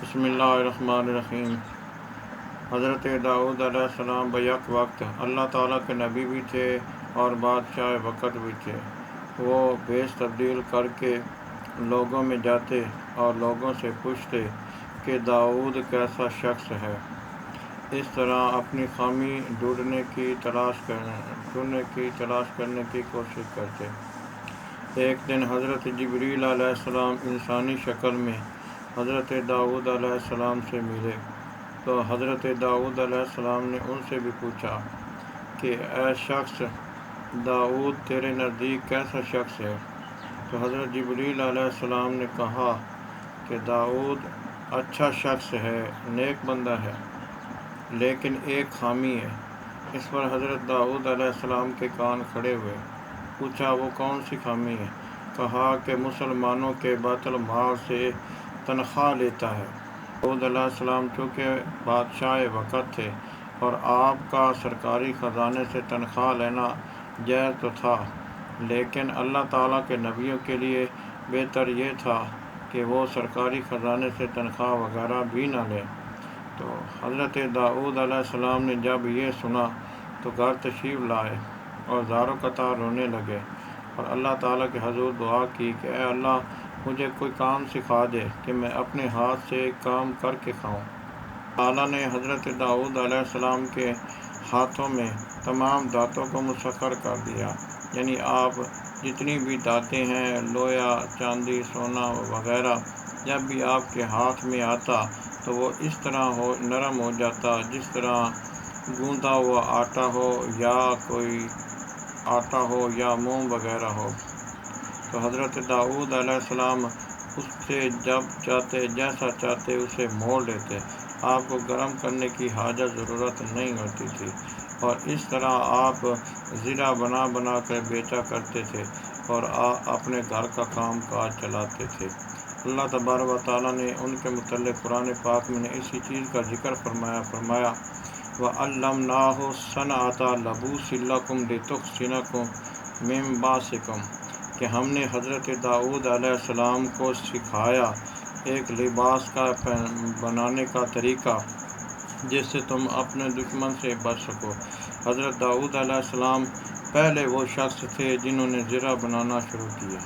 بسم اللہ الرحمن الرحیم۔ حضرت داؤد علیہ السلام بیک وقت اللہ تعالیٰ کے نبی بھی تھے اور بادشاہ وقت بھی تھے۔ وہ بھیس تبدیل کر کے لوگوں میں جاتے اور لوگوں سے پوچھتے کہ داؤد کیسا شخص ہے۔ اس طرح اپنی خامی ڈھونڈنے کی تلاش کرنے کی کوشش کرتے۔ ایک دن حضرت جبریل علیہ السلام انسانی شکل میں حضرت داؤد علیہ السلام سے ملے تو حضرت داؤد علیہ السلام نے ان سے بھی پوچھا کہ اے شخص داؤد تیرے نزدیک کیسا شخص ہے؟ تو حضرت جبریل علیہ السلام نے کہا کہ داؤد اچھا شخص ہے، نیک بندہ ہے، لیکن ایک خامی ہے۔ اس پر حضرت داؤد علیہ السلام کے کان کھڑے ہوئے۔ پوچھا وہ کون سی خامی ہے؟ کہا کہ مسلمانوں کے بیت المال سے تنخواہ لیتا ہے۔ داؤد علیہ السلام چونکہ بادشاہ وقت تھے اور آپ کا سرکاری خزانے سے تنخواہ لینا جائز تو تھا، لیکن اللہ تعالیٰ کے نبیوں کے لیے بہتر یہ تھا کہ وہ سرکاری خزانے سے تنخواہ وغیرہ بھی نہ لیں۔ تو حضرت داؤد علیہ السلام نے جب یہ سنا تو گھر تشریف لائے اور زاروں قطار رونے لگے اور اللہ تعالیٰ کے حضور دعا کی کہ اے اللہ مجھے کوئی کام سکھا دے کہ میں اپنے ہاتھ سے کام کر کے کھاؤں۔ تعالیٰ نے حضرت داؤد علیہ السلام کے ہاتھوں میں تمام دانتوں کو مسخر کر دیا، یعنی آپ جتنی بھی دانتیں ہیں، لوہا، چاندی، سونا وغیرہ، جب بھی آپ کے ہاتھ میں آتا تو وہ اس طرح نرم ہو جاتا جس طرح گوندا ہوا آٹا ہو یا کوئی آٹا ہو یا موم وغیرہ ہو۔ تو حضرت داؤد علیہ السلام اس سے جب چاہتے جیسا چاہتے اسے موڑ لیتے، آپ کو گرم کرنے کی ضرورت نہیں ہوتی تھی، اور اس طرح آپ زیرہ بنا بنا کر بیچا کرتے تھے اور اپنے گھر کا کام کاج چلاتے تھے۔ اللہ تبارک و تعالیٰ نے ان کے متعلق قرآن پاک میں اسی چیز کا ذکر فرمایا وَعَلَّمْنَاهُ صَنْعَةَ لَبُوسٍ لَكُمْ لِتُحْصِنَكُم مِّن بَأْسِكُمْ کہ ہم نے حضرت داؤد علیہ السلام کو سکھایا ایک لباس کا بنانے کا طریقہ جس سے تم اپنے دشمن سے بچ سکو۔ حضرت داؤد علیہ السلام پہلے وہ شخص تھے جنہوں نے زرہ بنانا شروع کیا۔